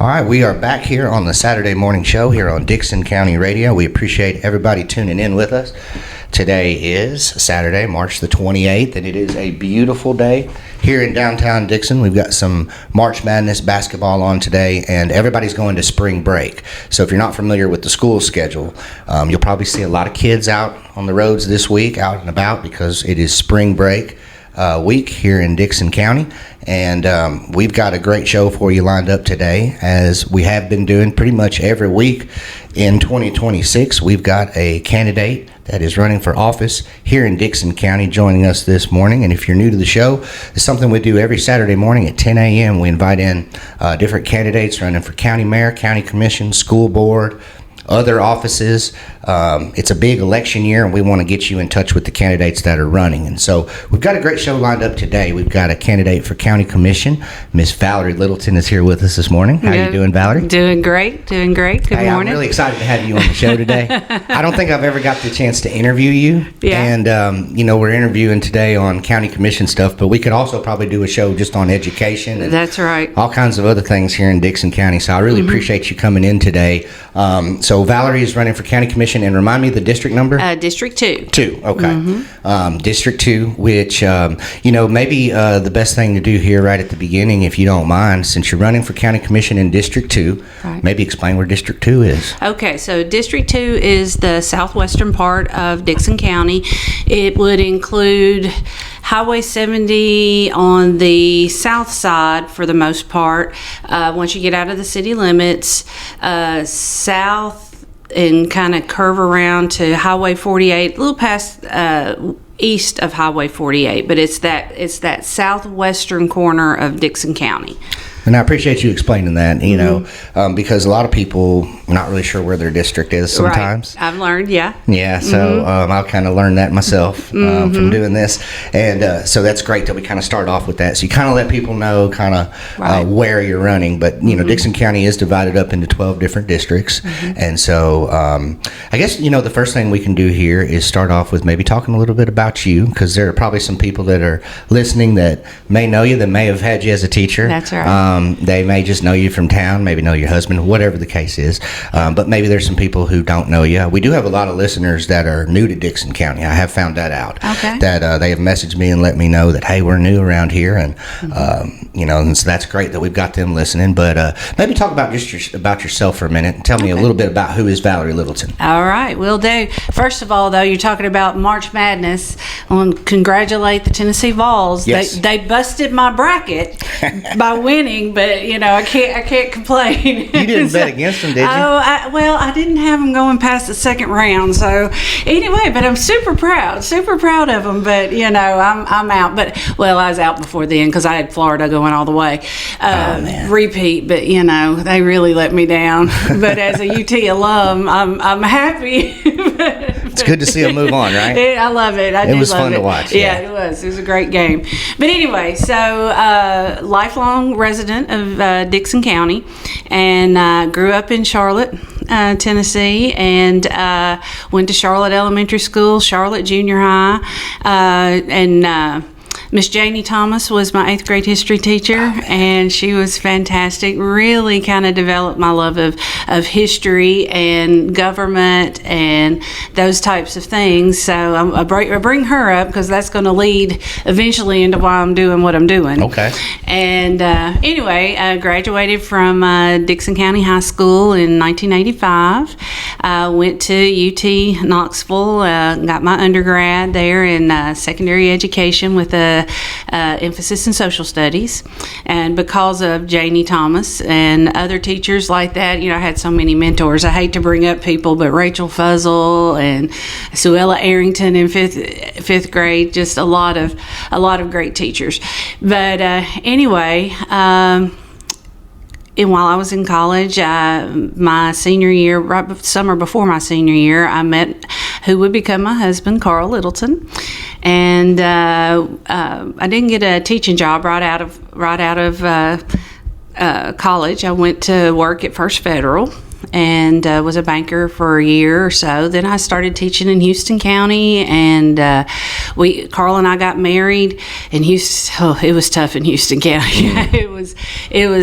All right, we are back here on the Saturday morning show here on Dickson County Radio. We appreciate everybody tuning in with us. Today is Saturday, March the 28th, and it is a beautiful day here in downtown Dickson. We've got some March Madness basketball on today, and everybody's going to spring break. So if you're not familiar with the school schedule, you'll probably see a lot of kids out on the roads this week, out and about, because it is spring break week here in Dickson County. And we've got a great show for you lined up today, as we have been doing pretty much every week in 2026. We've got a candidate that is running for office here in Dickson County joining us this morning. And if you're new to the show, it's something we do every Saturday morning at 10 a.m. We invite in different candidates running for county mayor, county commission, school board, other offices. It's a big election year, and we want to get you in touch with the candidates that are running. And so we've got a great show lined up today. We've got a candidate for county commission. Miss Valerie Littleton is here with us this morning. How are you doing, Valerie? Doing great. Good morning. I'm really excited to have you on the show today. I don't think I've ever got the chance to interview you. Yeah. And, we're interviewing today on county commission stuff, but we could also probably do a show just on education. And that's right. All kinds of other things here in Dickson County. So I really appreciate you coming in today. So Valerie is running for county commission, and remind me the district number? District 2. 2, okay. District 2, which, maybe the best thing to do here right at the beginning, if you don't mind, since you're running for county commission in District 2, right, maybe explain where District 2 is. Okay, so District 2 is the southwestern part of Dickson County. It would include Highway 70 on the south side for the most part. Once you get out of the city limits, south and kind of curve around to Highway 48, a little past east of Highway 48, but it's that southwestern corner of Dickson County. And I appreciate you explaining that, because a lot of people are not really sure where their district is sometimes. Right. I've learned, yeah. Yeah, so I'll kind of learn that myself from doing this. And so that's great that we kind of start off with that. So you kind of let people know kind of where you're running. But, Dickson County is divided up into 12 different districts. And so I guess, the first thing we can do here is start off with maybe talking a little bit about you, because there are probably some people that are listening that may know you, that may have had you as a teacher. That's right. They may just know you from town, maybe know your husband, whatever the case is. But maybe there's some people who don't know you. We do have a lot of listeners that are new to Dickson County. I have found that out. Okay. That they have messaged me and let me know that, hey, we're new around here. And, and so that's great that we've got them listening. But maybe talk about about yourself for a minute and tell me a little bit about who is Valerie Littleton. All right, will do. First of all, though, you're talking about March Madness. I want to congratulate the Tennessee Vols. Yes. They busted my bracket by winning, but I can't complain. You didn't bet against them, did you? I didn't have them going past the second round. So anyway, but I'm super proud of them. But I'm out. But I was out before then because I had Florida going all the way. Repeat, but they really let me down. But as a UT alum, I'm happy. It's good to see them move on, right? I love it. It was fun to watch. Yeah, it was. It was a great game. But anyway, so lifelong resident of Dickson County, and grew up in Charlotte, Tennessee, and went to Charlotte Elementary School, Charlotte Junior High, and Miss Janie Thomas was my 8th grade history teacher, and she was fantastic. Really kind of developed my love of history and government and those types of things. So I bring her up because that's going to lead eventually into why I'm doing what I'm doing. Okay. And anyway, I graduated from Dickson County High School in 1985. Went to UT Knoxville, got my undergrad there in secondary education with a emphasis in social studies. And because of Janie Thomas and other teachers like that, I had so many mentors. I hate to bring up people, but Rachel Fuzzle and Suella Arrington in fifth grade, just a lot of great teachers. But anyway, and while I was in college, my senior year, summer before my senior year, I met who would become my husband, Carl Littleton. And I didn't get a teaching job right out of college. I went to work at First Federal and was a banker for a year or so. Then I started teaching in Houston County, and Carl and I got married in Houston. Oh, it was tough in Houston County. It was.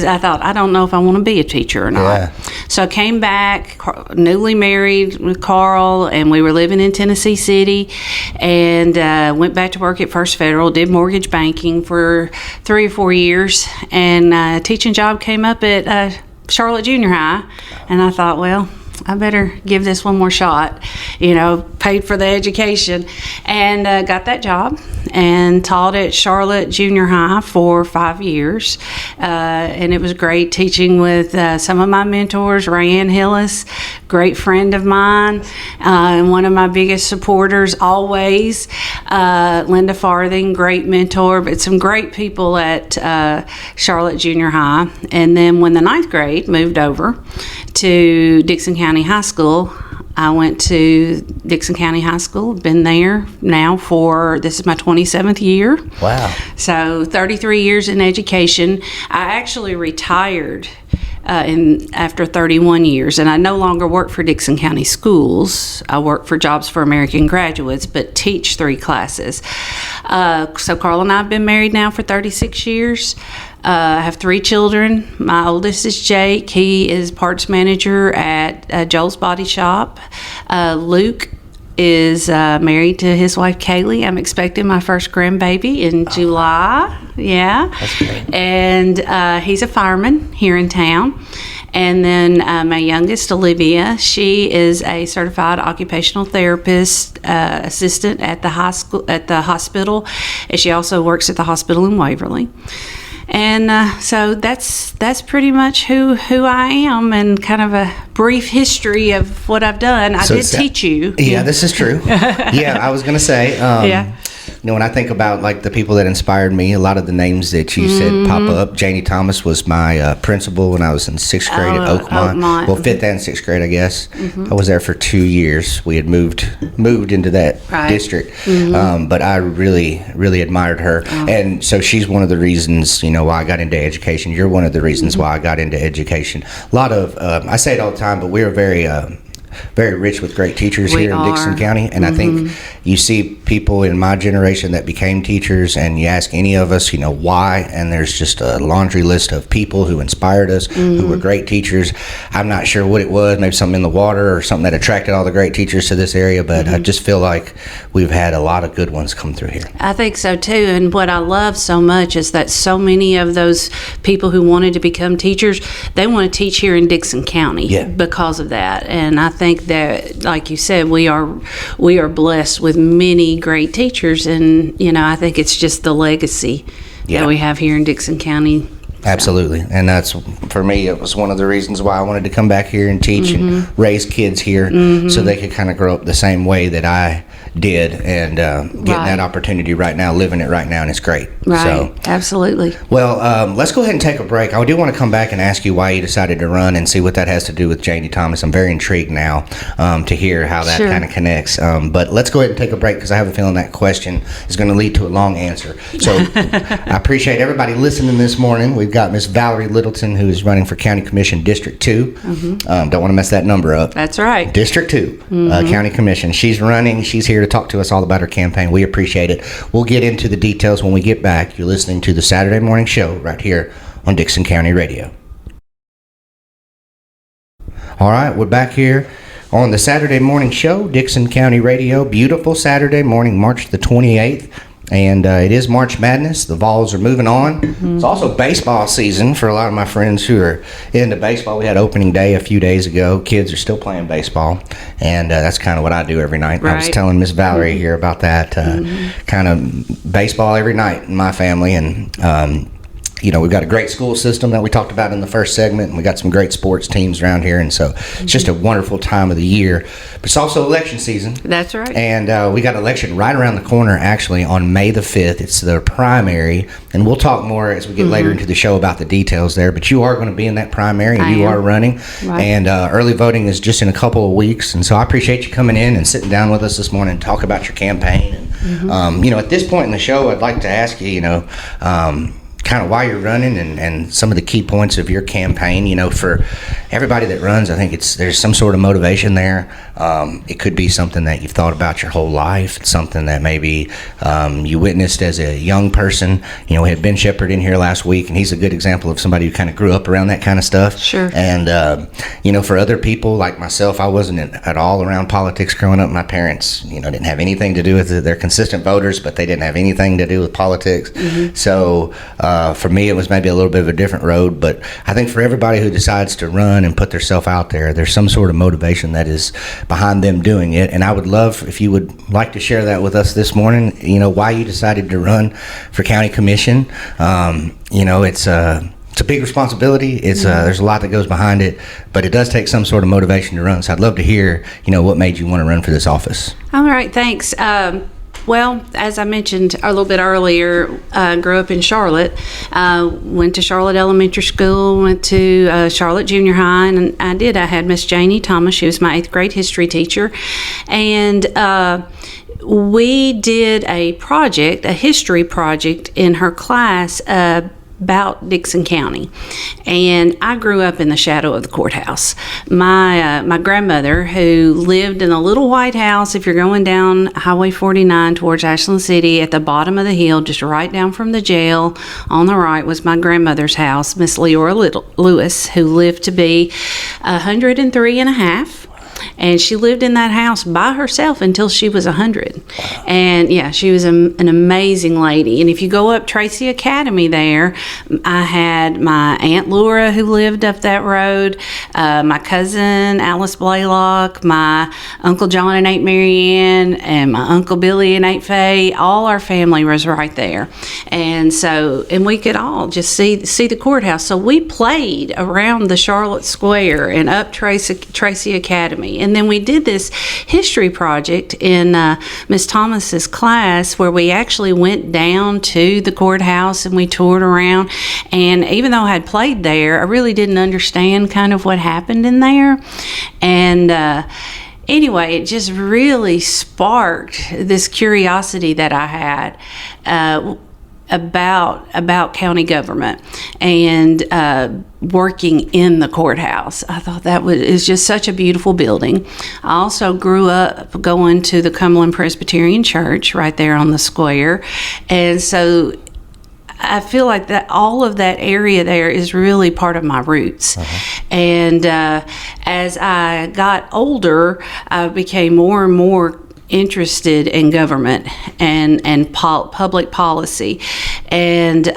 I thought, I don't know if I want to be a teacher or not. Yeah. So I came back, newly married with Carl, and we were living in Tennessee City, and went back to work at First Federal, did mortgage banking for 3 or 4 years, and a teaching job came up at Charlotte Junior High, and I thought, well, I better give this one more shot, paid for the education, and got that job and taught at Charlotte Junior High for 5 years. And it was great teaching with some of my mentors, Rayanne Hillis, great friend of mine, and one of my biggest supporters always, Linda Farthing, great mentor, but some great people at Charlotte Junior High. And then when the 9th grade moved over to Dickson County High School, I went to Dickson County High School, been there now this is my 27th year. Wow. So 33 years in education. I actually retired after 31 years, and I no longer work for Dickson County Schools. I work for Jobs for American Graduates, but teach 3 classes. So Carl and I have been married now for 36 years. I have 3 children. My oldest is Jake. He is parts manager at Joel's Body Shop. Luke is married to his wife Kaylee. I'm expecting my first grandbaby in July. Yeah. That's great. And he's a fireman here in town. And then my youngest, Olivia, she is a certified occupational therapist assistant at the hospital, and she also works at the hospital in Waverly. And so that's pretty much who I am, and kind of a brief history of what I've done. I did teach you. Yeah, this is true. Yeah, I was going to say, when I think about like the people that inspired me, a lot of the names that you said pop up. Janie Thomas was my principal when I was in 6th grade at Oakmont. Well, 5th and 6th grade, I guess. I was there for 2 years. We had moved into that district, but I really, really admired her, and so she's one of the reasons why I got into education. You're one of the reasons why I got into education. A lot of I say it all the time, but we're very rich with great teachers here in Dickson County, and I think you see people in my generation that became teachers, and you ask any of us, why, and there's just a laundry list of people who inspired us, who were great teachers. I'm not sure what it was, maybe something in the water or something that attracted all the great teachers to this area, but I just feel like we've had a lot of good ones come through here. I think so too, and what I love so much is that so many of those people who wanted to become teachers, they want to teach here in Dickson County because of that. And I think that, like you said, we are blessed with many great teachers, and I think it's just the legacy that we have here in Dickson County. Absolutely, and that's, for me, it was one of the reasons why I wanted to come back here and teach and raise kids here, so they could kind of grow up the same way that I did, and getting that opportunity right now, living it right now, and it's great. Right, so, absolutely. Well, let's go ahead and take a break. I do want to come back and ask you why you decided to run and see what that has to do with Janie Thomas. I'm very intrigued now to hear how that kind of connects. But let's go ahead and take a break, because I have a feeling that question is going to lead to a long answer. So I appreciate everybody listening this morning. We've got Miss Valerie Littleton, who is running for County Commission District 2. Don't want to mess that number up. That's right. District 2, County Commission. She's running. She's here to talk to us all about her campaign. We appreciate it. We'll get into the details when we get back. You're listening to the Saturday Morning Show right here on Dickson County Radio. All right, we're back here on the Saturday Morning Show, Dickson County Radio. Beautiful Saturday morning, March the 28th. And it is March Madness. The Vols are moving on. It's also baseball season for a lot of my friends who are into baseball. We had opening day a few days ago. Kids are still playing baseball, and that's kind of what I do every night. I was telling Miss Valerie here about that, kind of baseball every night in my family, and we've got a great school system that we talked about in the first segment, and we got some great sports teams around here, and so it's just a wonderful time of the year. But it's also election season. That's right. And we got election right around the corner, actually, on May the 5th. It's the primary, and we'll talk more as we get later into the show about the details there, but you are going to be in that primary, and you are running, and early voting is just in a couple of weeks, and so I appreciate you coming in and sitting down with us this morning and talk about your campaign. And at this point in the show, I'd like to ask you, kind of why you're running and some of the key points of your campaign. For everybody that runs, I think there's some sort of motivation there. It could be something that you've thought about your whole life. It's something that maybe you witnessed as a young person. We had Ben Shepherd in here last week, and he's a good example of somebody who kind of grew up around that kind of stuff. Sure. And, for other people like myself, I wasn't at all around politics growing up. My parents, didn't have anything to do with it. They're consistent voters, but they didn't have anything to do with politics. Mm-hmm. So for me, it was maybe a little bit of a different road. But I think for everybody who decides to run and put themselves out there, there's some sort of motivation that is behind them doing it. And I would love if you would like to share that with us this morning, why you decided to run for county commission. It's a big responsibility. There's a lot that goes behind it, but it does take some sort of motivation to run. So I'd love to hear, what made you want to run for this office. All right, thanks. Well, as I mentioned a little bit earlier, grew up in Charlotte. Went to Charlotte Elementary School, went to Charlotte Junior High, and I had Miss Janie Thomas. She was my 8th grade history teacher. And we did a history project in her class about Dickson County, and I grew up in the shadow of the courthouse. My grandmother, who lived in a little white house, if you're going down Highway 49 towards Ashland City, at the bottom of the hill, just right down from the jail, on the right was my grandmother's house, Miss Leora Lewis, who lived to be 103 and a half. And she lived in that house by herself until she was 100. And yeah, she was an amazing lady. And if you go up Tracy Academy there, I had my Aunt Laura who lived up that road, my cousin Alice Blaylock, my Uncle John and Aunt Marianne, and my Uncle Billy and Aunt Faye. All our family was right there. And we could all just see the courthouse. So we played around the Charlotte Square and up Tracy Academy. And then we did this history project in Miss Thomas's class, where we actually went down to the courthouse and we toured around. And even though I had played there, I really didn't understand kind of what happened in there. And anyway, it just really sparked this curiosity that I had about county government and working in the courthouse. I thought is just such a beautiful building. I also grew up going to the Cumberland Presbyterian Church right there on the square, and so I feel like that all of that area there is really part of my roots. Uh-huh. And as I got older, I became more and more interested in government and public policy, and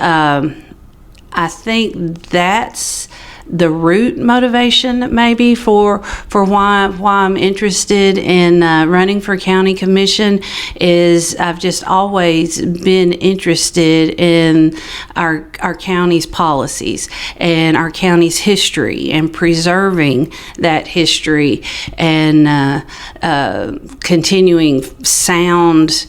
I think that's the root motivation maybe for why I'm interested in running for county commission. Is I've just always been interested in our county's policies and our county's history and preserving that history and continuing sound,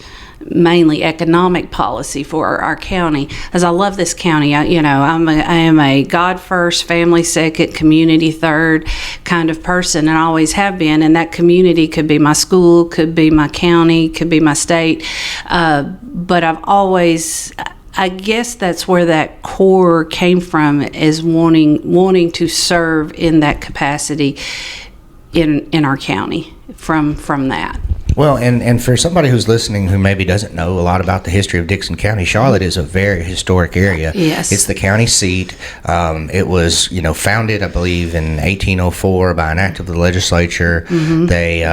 mainly economic policy for our county, as I love this county. I am a God first, family second, community third kind of person, and I always have been. And that community could be my school, could be my county, could be my state. But I've always, I guess that's where that core came from, is wanting to serve in that capacity in our county from that. Well, and for somebody who's listening who maybe doesn't know a lot about the history of Dickson County, Charlotte is a very historic area. Yes. It's the county seat. It was, founded, I believe, in 1804 by an act of the legislature. Mm-hmm. They,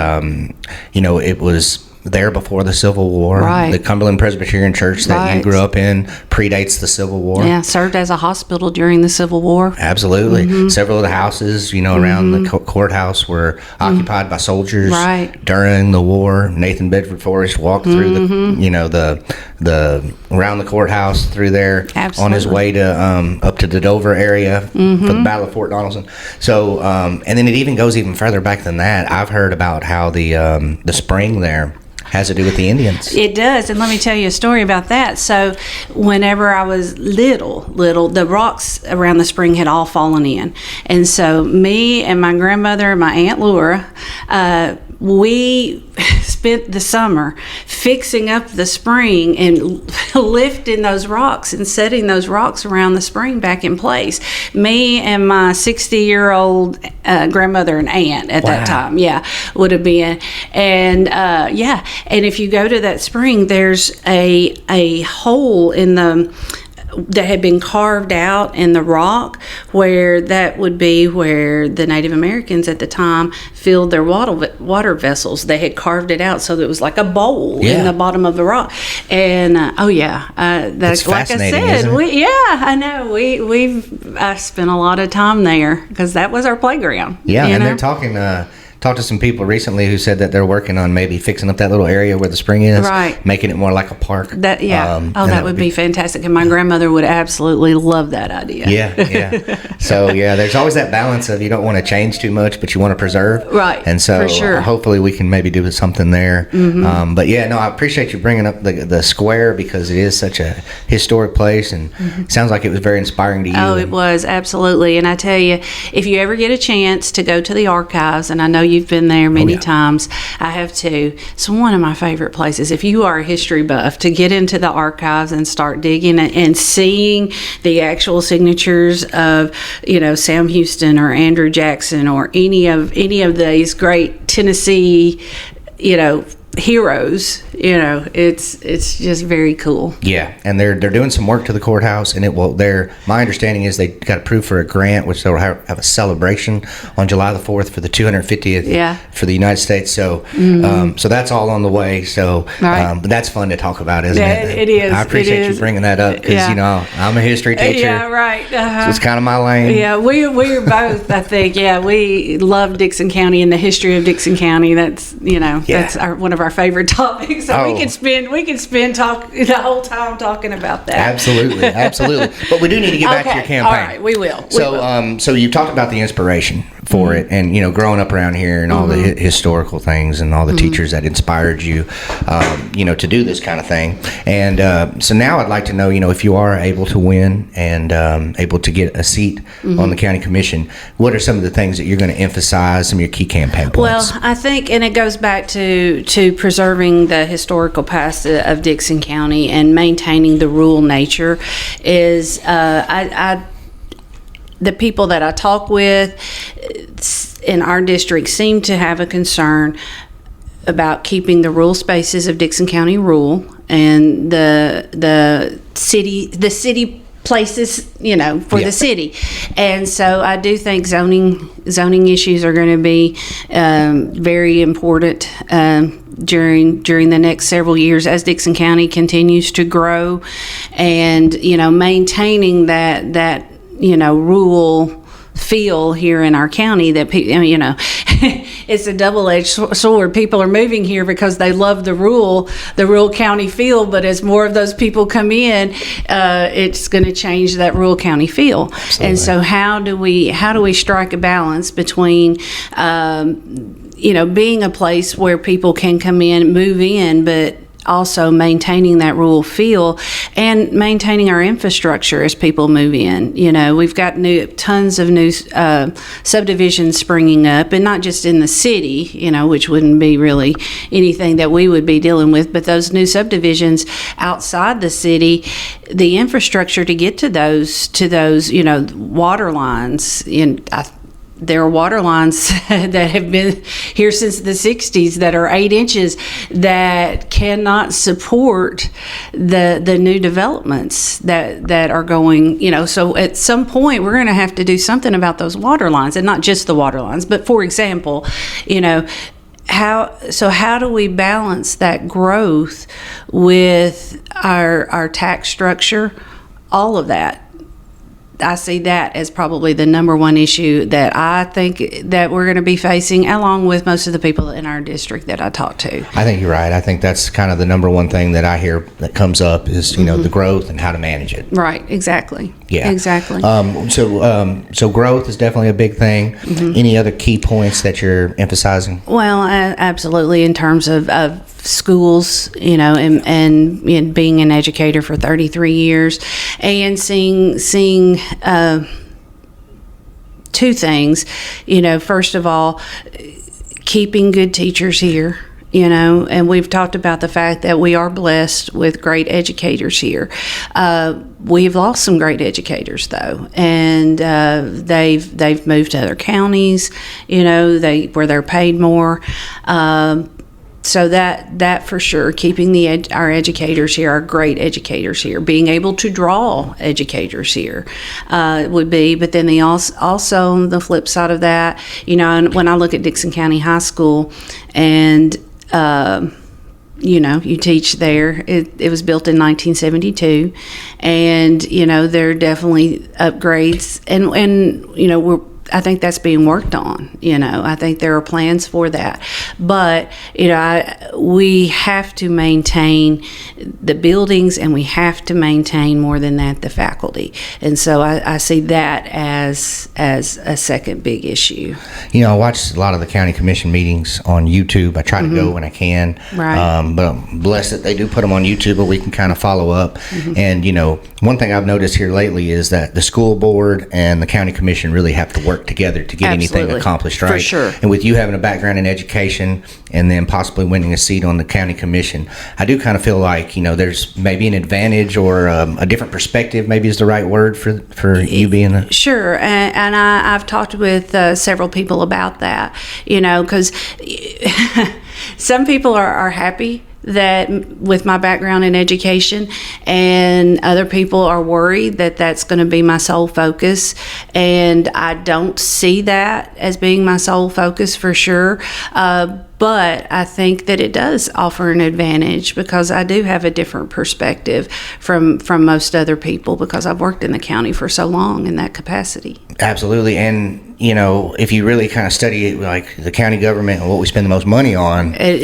it was there before the Civil War. Right. The Cumberland Presbyterian Church that you grew up in predates the Civil War. Yeah, served as a hospital during the Civil War. Absolutely. Mm-hmm. Several of the houses, around the courthouse were occupied by soldiers during the war. Nathan Bedford Forrest walked through the around the courthouse through there. Absolutely. On his way to up to the Dover area for the Battle of Fort Donelson. So, and then it even goes even further back than that. I've heard about how the spring there has to do with the Indians. It does, and let me tell you a story about that. So whenever I was little, the rocks around the spring had all fallen in. And so me and my grandmother and my Aunt Laura we spent the summer fixing up the spring and lifting those rocks and setting those rocks around the spring back in place. Me and my 60-year-old grandmother and aunt at that time, would have been. And and if you go to that spring, there's a hole in that had been carved out in the rock, where that would be where the Native Americans at the time filled their water vessels. They had carved it out so that it was like a bowl in the bottom of the rock. And that's like I said, I know we've spent a lot of time there because that was our playground. Yeah, and they're talking. Talked to some people recently who said that they're working on maybe fixing up that little area where the spring is, making it more like a park. That would be fantastic, and my grandmother would absolutely love that idea. Yeah. So there's always that balance of you don't want to change too much, but you want to preserve. Right. And so for sure. Hopefully we can maybe do something there. But I appreciate you bringing up the square because it is such a historic place, and it sounds like it was very inspiring to you. Oh, it was, absolutely. And I tell you, if you ever get a chance to go to the archives, and I know you've been there many times, I have too. It's one of my favorite places. If you are a history buff, to get into the archives and start digging and seeing the actual signatures of, Sam Houston or Andrew Jackson or any of these great Tennessee, heroes, it's just very cool. Yeah, and they're doing some work to the courthouse, and my understanding is they got approved for a grant, which they'll have a celebration on July the 4th for the 250th for the United States. So so that's all on the way. So but that's fun to talk about, isn't it? It is. I appreciate you bringing that up because I'm a history teacher. Yeah, right. So it's kind of my lane. Yeah, we are both. I think. Yeah, we love Dickson County and the history of Dickson County. That's that's one of our favorite topics. So we could spend the whole time talking about that. Absolutely. But we do need to get back to your campaign. All right, we will. So you talked about the inspiration for it, and growing up around here and all the historical things and all the teachers that inspired you, to do this kind of thing. And so now I'd like to know, if you are able to win and able to get a seat on the county commission, what are some of the things that you're going to emphasize? Some of your key campaign points. Well, I think, and it goes back to preserving the historical past of Dickson County and maintaining the rural nature is the people that I talk with in our district seem to have a concern about keeping the rural spaces of Dickson County rural and the city places, for the city. And so I do think zoning issues are going to be very important during the next several years as Dickson County continues to grow, and maintaining that rural feel here in our county that it's a double-edged sword. People are moving here because they love the rural county feel, but as more of those people come in, it's going to change that rural county feel. Absolutely. And so how do we strike a balance between being a place where people can come in, move in, but also maintaining that rural feel and maintaining our infrastructure as people move in. We've got tons of new subdivisions springing up, and not just in the city, which wouldn't be really anything that we would be dealing with, but those new subdivisions outside the city, the infrastructure to get to those water lines. There are water lines that have been here since the 60s that are 8 inches that cannot support the new developments that are going, so at some point we're going to have to do something about those water lines, and not just the water lines, but for example, how do we balance that growth with our tax structure, all of that? I see that as probably the number one issue that I think that we're going to be facing, along with most of the people in our district that I talk to. I think you're right. I think that's kind of the number one thing that I hear that comes up is, the growth and how to manage it. Right. Exactly. Yeah. Exactly. So growth is definitely a big thing. Any other key points that you're emphasizing? Well, absolutely. In terms of schools, and being an educator for 33 years and seeing two things, first of all, keeping good teachers here. And we've talked about the fact that we are blessed with great educators here. We've lost some great educators, though, and they've moved to other counties, where they're paid more. So that for sure, keeping our educators here, our great educators here, being able to draw educators here would be. But then also on the flip side of that, when I look at Dickson County High School and you teach there. It was built in 1972, and there are definitely upgrades, and I think that's being worked on. I think there are plans for that, but we have to maintain the buildings, and we have to maintain more than that the faculty, and so I see that as a second big issue. I watch a lot of the county commission meetings on YouTube. I try to go when I can, right. But I'm blessed that they do put them on YouTube, where we can kind of follow up. And one thing I've noticed here lately is that the school board and the county commission really have to work together to get Absolutely. anything accomplished, right? For sure. And with you having a background in education and then possibly winning a seat on the county commission, I do kind of feel like there's maybe an advantage or a different perspective, maybe is the right word for you being a... Sure, and I've talked with several people about that, because some people are happy that with my background in education, and other people are worried that that's going to be my sole focus, and I don't see that as being my sole focus for sure. But I think that it does offer an advantage, because I do have a different perspective from most other people, because I've worked in the county for so long in that capacity. Absolutely. And if you really kind of study it, like the county government and what we spend the most money on, it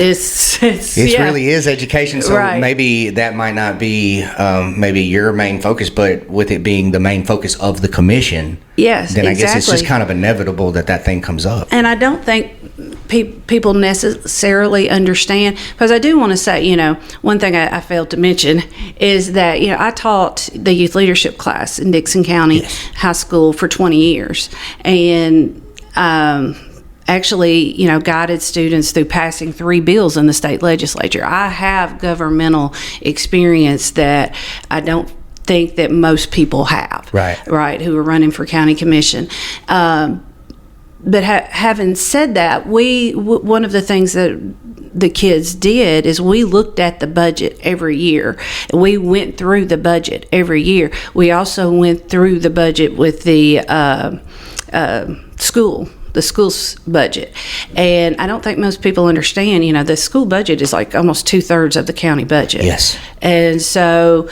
really is education. So right. Maybe that might not be maybe your main focus, but with it being the main focus of the commission, yes, then I exactly. guess it's just kind of inevitable that thing comes up. And I don't think people necessarily understand, because I do want to say, one thing I failed to mention is that, I taught the youth leadership class in Dickson County Yes. High School for 20 years. And actually, guided students through passing 3 bills in the state legislature. I have governmental experience that I don't think that most people have. Right, who are running for county commission. But having said that, one of the things that the kids did is we looked at the budget every year. We went through the budget every year. We also went through the budget with the school's budget. And I don't think most people understand, the school budget is like almost 2/3 of the county budget. Yes. And so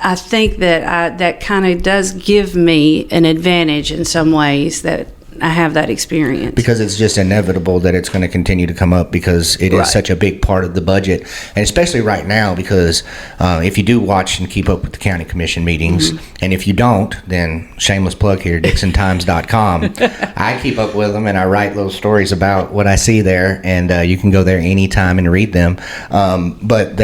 I think that kind of does give me an advantage in some ways, that I have that experience. Because it's just inevitable that it's going to continue to come up, because it is Right. such a big part of the budget. And especially right now, because if you do watch and keep up with the county commission meetings, and if you don't, then shameless plug here, DixonTimes.com. I keep up with them, and I write little stories about what I see there, and you can go there anytime and read them. But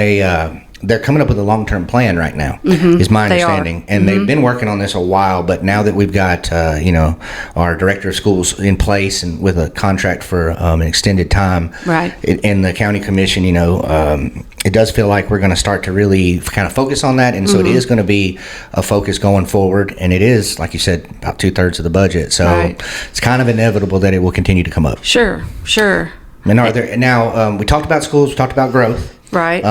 they're coming up with a long-term plan right now, is my understanding. And they've been working on this a while, but now that we've got, our director of schools in place and with a contract for an extended time, Right. In the county commission, it does feel like we're going to start to really kind of focus on that. And so it is going to be a focus going forward. And it is, like you said, about 2/3 of the budget. So Right. it's kind of inevitable that it will continue to come up. Sure. And we talked about schools, we talked about growth. Right.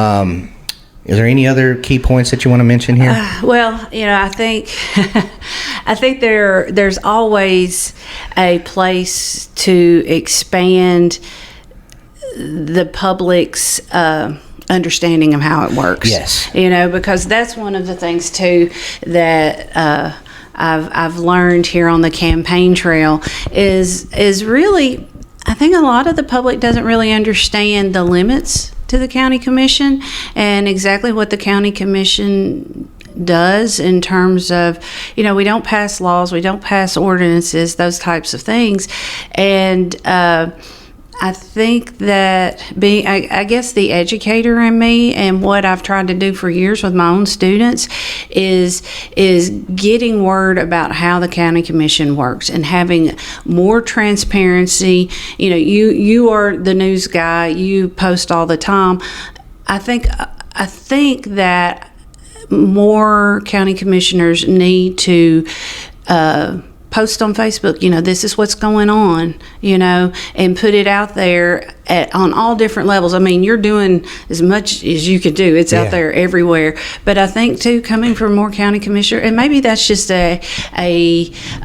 Is there any other key points that you want to mention here? Well, I think there's always a place to expand the public's understanding of how it works. Yes. Because that's one of the things too that I've learned here on the campaign trail is really, I think a lot of the public doesn't really understand the limits to the county commission and exactly what the county commission does in terms of, we don't pass laws, we don't pass ordinances, those types of things. And I think that I guess the educator in me, and what I've tried to do for years with my own students is getting word about how the county commission works and having more transparency. You know, you are the news guy, you post all the time. I think that more county commissioners need to post on Facebook, you know, this is what's going on, you know, and put it out there on all different levels. I mean, you're doing as much as you could do. It's out there everywhere. But I think, too, coming from more county commissioner, and maybe that's just a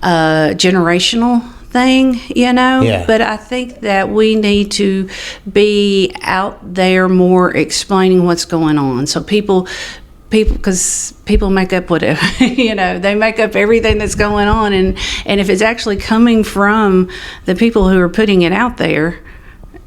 generational thing, you know, but I think that we need to be out there more explaining what's going on. So people, because people make up whatever, you know, they make up everything that's going on. And if it's actually coming from the people who are putting it out there,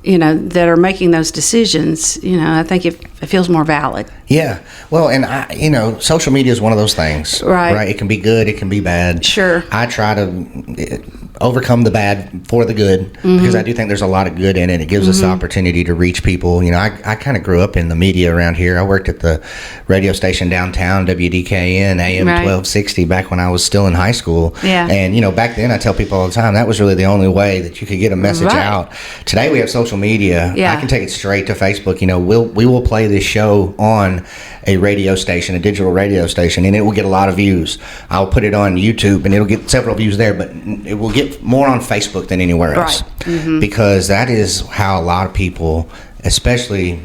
you know, that are making those decisions, you know, I think it feels more valid. Yeah. Well, and you know, social media is one of those things. Right. It can be good. It can be bad. Sure. I try to overcome the bad for the good because I do think there's a lot of good in it. It gives us the opportunity to reach people. You know, I kind of grew up in the media around here. I worked at the radio station downtown, WDKN, AM 1260, back when I was still in high school. Yeah. And, you know, back then I tell people all the time, that was really the only way that you could get a message out. Today we have social media. I can take it straight to Facebook. You know, we will play this show on a radio station, a digital radio station, and it will get a lot of views. I'll put it on YouTube and it'll get several views there, but it will get more on Facebook than anywhere else. Because that is how a lot of people, especially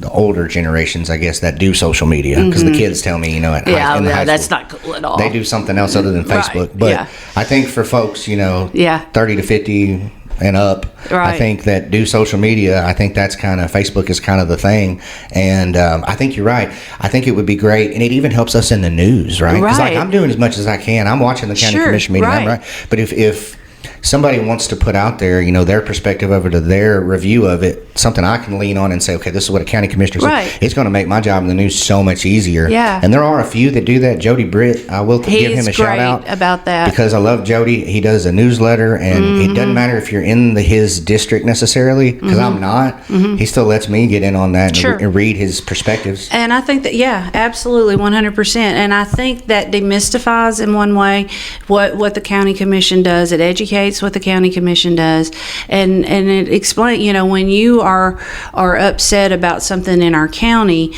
the older generations, I guess, that do social media, because the kids tell me, you know, in high that's school, not cool at all. they do something else other than Facebook. But I think for folks, you know, 30 to 50 and up, I think that do social media, I think that's kind of, Facebook is kind of the thing. And I think you're right. I think it would be great, and it even helps us in the news, right? Because like, I'm doing as much as I can. I'm watching the county commission meeting, but if somebody wants to put out there, you know, their perspective over to their review of it, something I can lean on and say, okay, this is what a county commissioner said. It's going to make my job in the news so much easier. And there are a few that do that. Jody Britt, I will give him a shout out about that, because I love Jody. He does a newsletter, and it doesn't matter if you're in his district necessarily, because I'm not. He still lets me get in on that and read his perspectives. And I think that, absolutely, 100%. And I think that demystifies in one way what the county commission does. It educates what the county commission does, and it explains, you know, when you are upset about something in our county,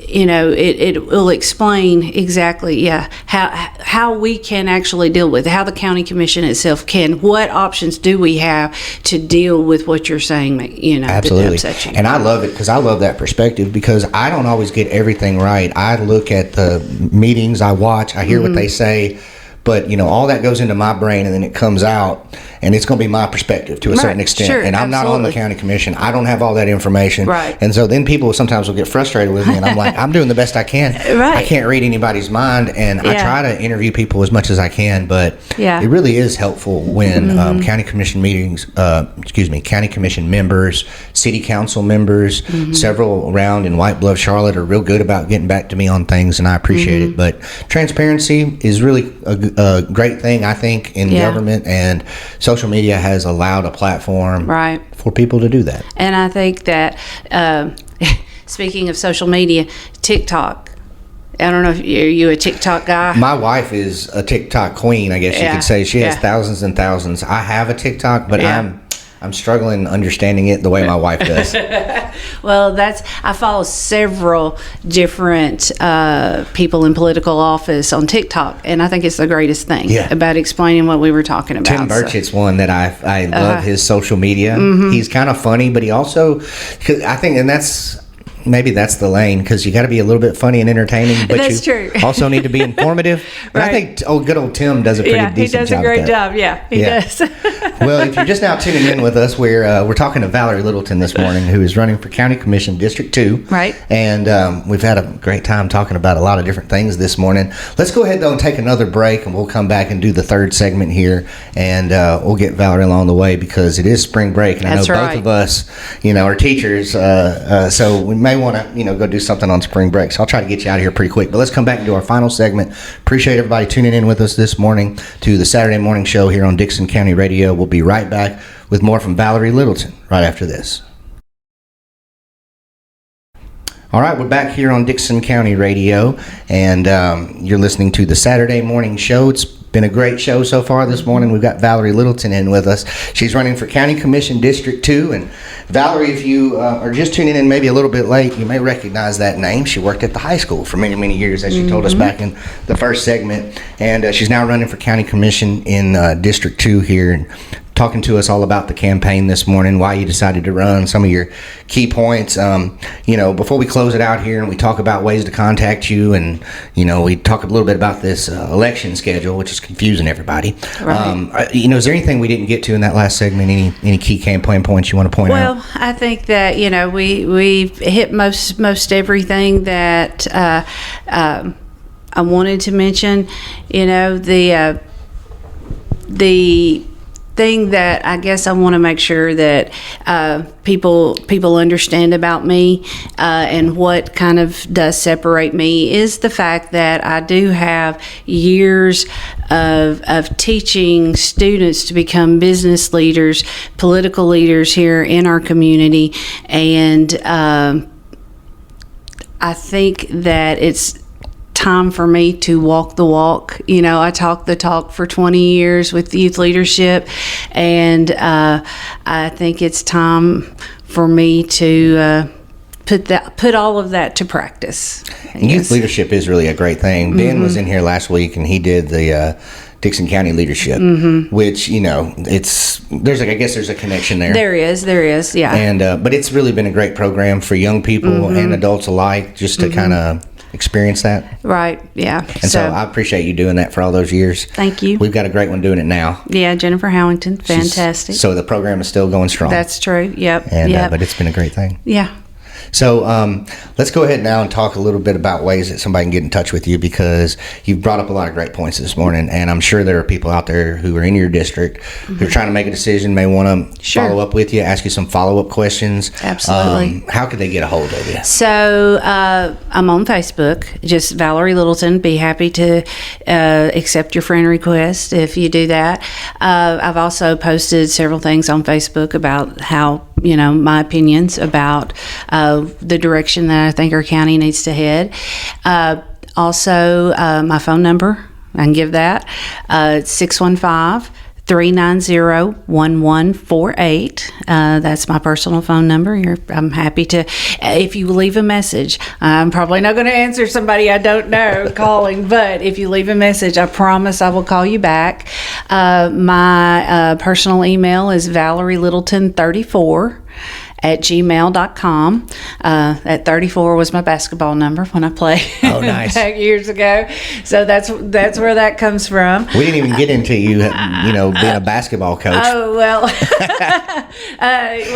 you know, it will explain exactly how we can actually deal with it, how the county commission itself can, what options do we have to deal with what you're saying, you know. Absolutely. That upsets you. And I love it, because I love that perspective, because I don't always get everything right. I look at the meetings, I watch, I hear what they say, but, you know, all that goes into my brain, and then it comes out, and it's going to be my perspective to a certain extent. And I'm not on the county commission. I don't have all that information. And so then people sometimes will get frustrated with me, and I'm like, I'm doing the best I can. I can't read anybody's mind, and I try to interview people as much as I can, but it really is helpful when county commission meetings, county commission members, city council members, several around in White Bluff, Charlotte, are real good about getting back to me on things, and I appreciate it. But transparency is really a great thing, I think, in government, and social media has allowed a platform for people to do that. And I think that, speaking of social media, TikTok, I don't know if you're a TikTok guy. My wife is a TikTok queen, I guess you could say. She has thousands and thousands. I have a TikTok, but I'm struggling understanding it the way my wife does. Well, I follow several different people in political office on TikTok, and I think it's the greatest thing about explaining what we were talking about. Tim Burchett's one that I love his social media. He's kind of funny, but he also, I think, and maybe that's the lane, because you got to be a little bit funny and entertaining, but you also need to be informative. And I think good old Tim does a pretty decent job. He does a great job. He does. Well, if you're just now tuning in with us, we're talking to Valerie Littleton this morning, who is running for County Commission District 2. And we've had a great time talking about a lot of different things this morning. Let's go ahead, though, and take another break, and we'll come back and do the third segment here, and we'll get Valerie along the way, because it is spring break, and I know both of us, you know, are teachers, so we may want to, you know, go do something on spring break. So I'll try to get you out of here pretty quick. But let's come back and do our final segment. Appreciate everybody tuning in with us this morning to the Saturday morning show here on Dixon County Radio. We'll We'll be right back with more from Valerie Littleton right after this. All right, we're back here on Dickson County Radio, and you're listening to the Saturday Morning Show. It's been a great show so far this morning. We've got Valerie Littleton in with us. She's running for County Commission District 2. And Valerie, if you are just tuning in maybe a little bit late, you may recognize that name. She worked at the high school for many, many years, as she told us back in the first segment. And she's now running for County Commission in District 2 here. And talking to us all about the campaign this morning, why you decided to run, some of your key points. Before we close it out here and we talk about ways to contact you, and we talk a little bit about this election schedule, which is confusing everybody. Right. Is there anything we didn't get to in that last segment? Any key campaign points you want to point out? Well, I think that we hit most everything that I wanted to mention. The thing that I guess I want to make sure that people understand about me and what kind of does separate me is the fact that I do have years of teaching students to become business leaders, political leaders here in our community, and I think that it's time for me to walk the walk. I talked the talk for 20 years with youth leadership, and I think it's time for me to put all of that to practice. And youth leadership is really a great thing. Ben was in here last week, and he did the Dickson County leadership, which there's a connection there. There is, yeah. And but it's really been a great program for young people and adults alike, just to kind of experience that. Right, yeah. And so I appreciate you doing that for all those years. Thank you. We've got a great one doing it now. Yeah, Jennifer Howington, fantastic. So the program is still going strong. That's true, yep. And but it's been a great thing. Yeah. So let's go ahead now and talk a little bit about ways that somebody can get in touch with you, because you've brought up a lot of great points this morning, and I'm sure there are people out there who are in your district who are trying to make a decision, may want to follow up with you, ask you some follow-up questions. Absolutely. How could they get a hold of you? So I'm on Facebook, just Valerie Littleton. Be happy to accept your friend request if you do that. I've also posted several things on Facebook about how my opinions about the direction that I think our county needs to head. Also, my phone number, I can give that. It's 615-390-1148. That's my personal phone number. I'm happy to, if you leave a message, I'm probably not going to answer somebody I don't know calling, but if you leave a message, I promise I will call you back. My personal email is ValerieLittleton34@gmail.com. That 34 was my basketball number when I played nice. back years ago. So that's where that comes from. We didn't even get into you being a basketball coach. Oh, well.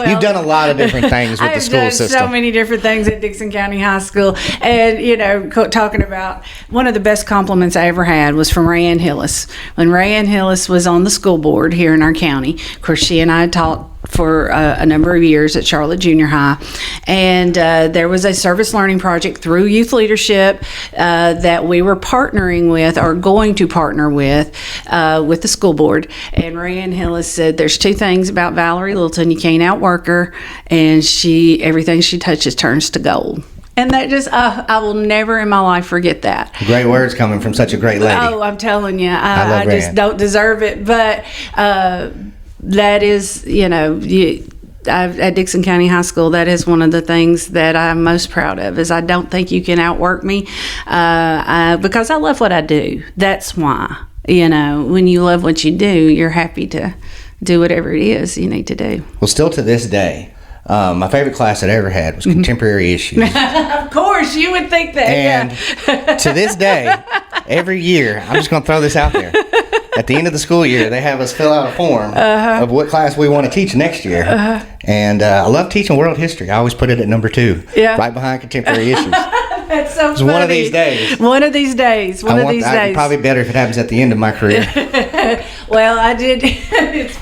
You've done a lot of different things with the school system. I've done so many different things at Dickson County High School. And, talking about one of the best compliments I ever had was from Rayanne Hillis. When Rayanne Hillis was on the school board here in our county, of course, she and I taught for a number of years at Charlotte Junior High, and there was a service learning project through youth leadership that we were partnering with, or going to partner with the school board. And Rayanne Hillis said, "There's two things about Valerie Littleton: you can't outwork her, and everything she touches turns to gold." And that just, I will never in my life forget that. Great words coming from such a great lady. Oh, I'm telling you, I just Rayanne. Don't deserve it, but. That is, at Dickson County High School, that is one of the things that I'm most proud of, is I don't think you can outwork me because I love what I do. That's why, when you love what you do, you're happy to do whatever it is you need to do. Well, still to this day, my favorite class that I ever had was contemporary issues. Of course, you would think that. And to this day, every year, I'm just going to throw this out there. At the end of the school year, they have us fill out a form of what class we want to teach next year. And I love teaching world history. I always put it at number 2, right behind contemporary issues. That's so funny. One of these days. One of these days. Probably better if it happens at the end of my career. Well, I did. It's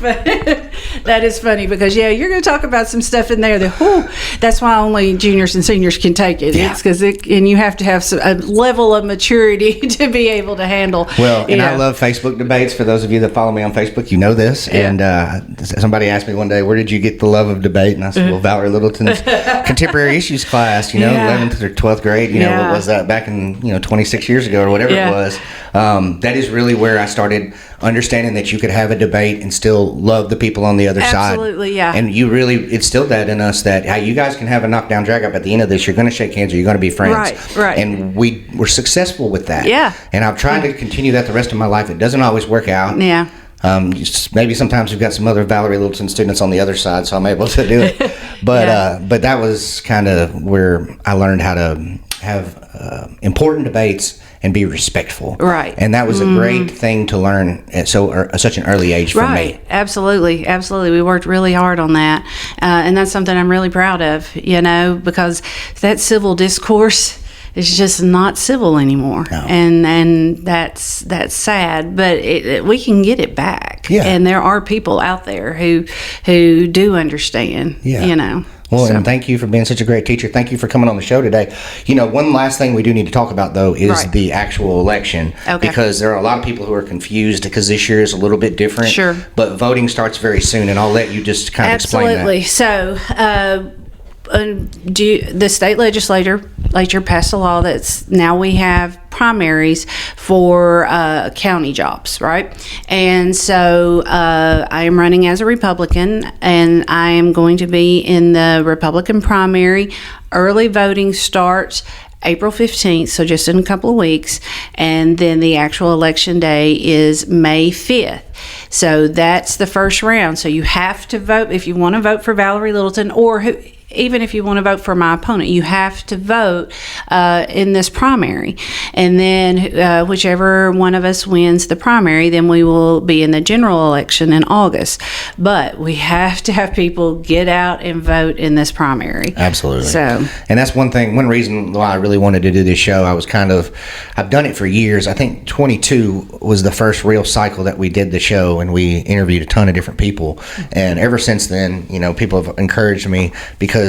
That is funny because you're going to talk about some stuff in there that that's why only juniors and seniors can take it. Yeah. It's because and you have to have a level of maturity to be able to handle. Well, and I love Facebook debates. For those of you that follow me on Facebook, you know this. Yeah. And somebody asked me one day, where did you get the love of debate? And I said, well, Valerie Littleton's contemporary issues class, 11th or 12th grade, what was that back in, 26 years ago or whatever it was. That is really where I started understanding that you could have a debate and still love the people on the other side. Absolutely, yeah. And you really instilled that in us, that hey, you guys can have a knockdown drag up at the end of this. You're going to shake hands or you're going to be friends. Right. And we were successful with that. Yeah. And I've tried to continue that the rest of my life. It doesn't always work out. Yeah. Maybe sometimes we've got some other Valerie Littleton students on the other side, so I'm able to do it. But but that was kind of where I learned how to have important debates and be respectful. Right. And that was a great thing to learn at such an early age for me. Absolutely. We worked really hard on that. And that's something I'm really proud of, because that civil discourse is just not civil anymore. No. And that's sad, but we can get it back. Yeah. And there are people out there who do understand, Well, and thank you for being such a great teacher. Thank you for coming on the show today. One last thing we do need to talk about, though, is the actual election. Okay. Because there are a lot of people who are confused because this year is a little bit different. Sure. But voting starts very soon, and I'll let you just kind of explain that. Absolutely. So, the state legislature passed a law that's now we have primaries for county jobs, right? And so I am running as a Republican, and I am going to be in the Republican primary. Early voting starts April 15th, so just in a couple of weeks, and then the actual election day is May 5th. So that's the first round. So you have to vote if you want to vote for Valerie Littleton, or even if you want to vote for my opponent, you have to vote in this primary. And then whichever one of us wins the primary, then we will be in the general election in August. But we have to have people get out and vote in this primary. Absolutely. So, and that's one reason why I really wanted to do this show. I've done it for years. I think 22 was the first real cycle that we did the show, and we interviewed a ton of different people. And ever since then, people have encouraged me because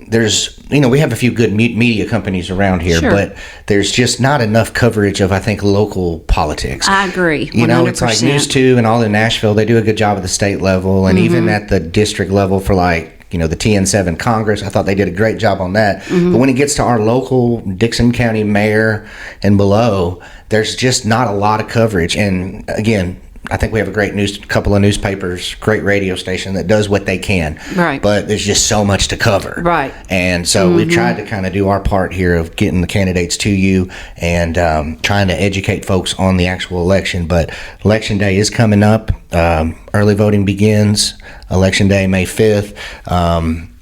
there's, we have a few good media companies around here, sure, but there's just not enough coverage of, I think, local politics. I agree. 100%. It's like News 2 and all in Nashville, they do a good job at the state level, and even at the district level for the TN7 Congress, I thought they did a great job on that. But when it gets to our local Dixon County mayor and below, there's just not a lot of coverage. And again, I think we have a great couple of newspapers, great radio station that does what they can. Right. But there's just so much to cover. Right. And so we've tried to kind of do our part here of getting the candidates to you and trying to educate folks on the actual election. But Election Day is coming up. Early voting begins Election Day, May 5th.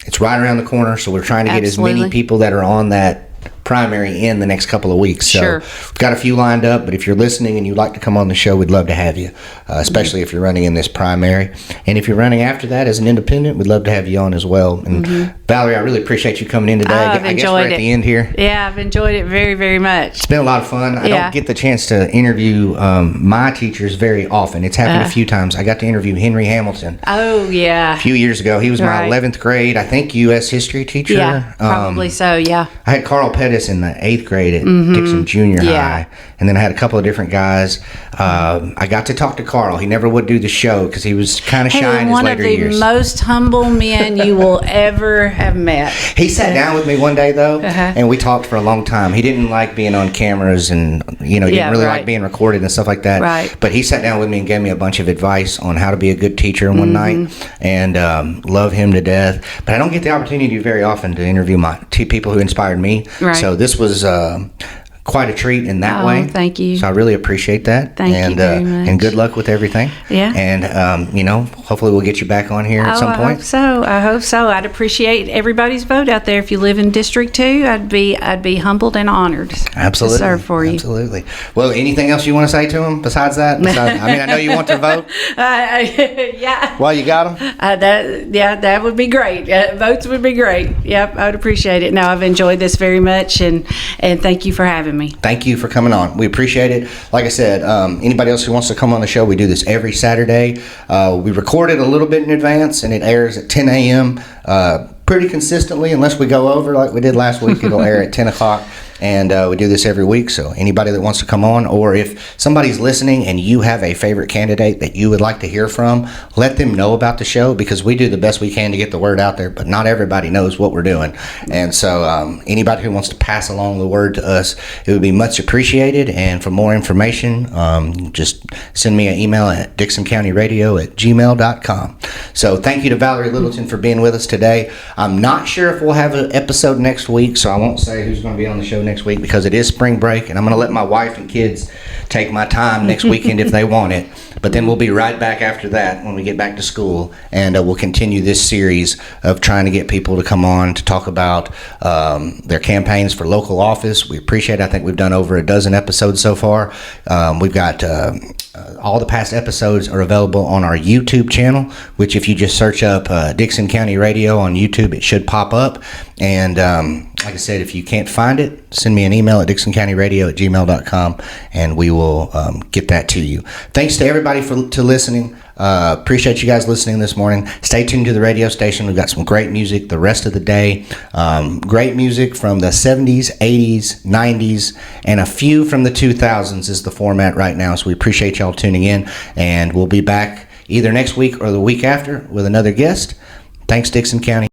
It's right around the corner, so we're trying to get as many people that are on that primary in the next couple of weeks. So sure, we've got a few lined up, but if you're listening and you'd like to come on the show, we'd love to have you, especially if you're running in this primary. And if you're running after that as an independent, we'd love to have you on as well. And Valerie, I really appreciate you coming in today. I've I guess we're at the end here. Yeah, I've enjoyed it very, very much. It's been a lot of fun. I don't get the chance to interview my teachers very often. It's happened a few times. I got to interview Henry Hamilton. Oh, yeah. A few years ago. He was my 11th grade, I think, U.S. history teacher. Yeah, probably so, yeah. I had Carl Pettis in the 8th grade at Dixon Junior High. And then I had a couple of different guys. I got to talk to Carl. He never would do the show because he was kind of shy in his later years. One of the most humble men you will ever have met. He sat down with me one day, though, and we talked for a long time. He didn't like being on cameras and, he didn't really like being recorded and stuff like that. Right. But he sat down with me and gave me a bunch of advice on how to be a good teacher one night, and love him to death. But I don't get the opportunity very often to interview my people who inspired me. Right. So this was quite a treat in that way. Thank you. So I really appreciate that. Thank you very much. And good luck with everything. Yeah. And, hopefully we'll get you back on here at some point. I hope so. I'd appreciate everybody's vote out there. If you live in District 2, I'd be humbled and honored Absolutely. to serve for you. Absolutely. Well, anything else you want to say to them besides that? I know you want to vote. Yeah. Well, you got them? That would be great. Votes would be great. Yep, I would appreciate it. No, I've enjoyed this very much, and thank you for having me. me. Thank you for coming on. We appreciate it. Like I said, anybody else who wants to come on the show, we do this every Saturday. We record it a little bit in advance, and it airs at 10 a.m. Pretty consistently. Unless we go over like we did last week, it'll air at 10 o'clock. And we do this every week, so anybody that wants to come on, or if somebody's listening and you have a favorite candidate that you would like to hear from, let them know about the show, because we do the best we can to get the word out there, but not everybody knows what we're doing. And so anybody who wants to pass along the word to us, it would be much appreciated. And for more information, just send me an email at dixoncountyradio@gmail.com. So thank you to Valerie Littleton for being with us today. I'm not sure if we'll have an episode next week, so I won't say who's going to be on the show next week, because it is spring break, and I'm going to let my wife and kids take my time next weekend if they want it. But then we'll be right back after that when we get back to school, and we'll continue this series of trying to get people to come on to talk about their campaigns for local office. We appreciate it. I think we've done over a dozen episodes so far. We've got all the past episodes are available on our YouTube channel, which if you just search up Dickson County Radio on YouTube, it should pop up. And like I said, if you can't find it, send me an email at dixoncountyradio@gmail.com, and we will get that to you. Thanks to everybody for listening. Appreciate you guys listening this morning. Stay tuned to the radio station. We've got some great music the rest of the day. Great music from the 70s, 80s, 90s, and a few from the 2000s is the format right now. So we appreciate y'all tuning in, and we'll be back either next week or the week after with another guest. Thanks, Dickson County.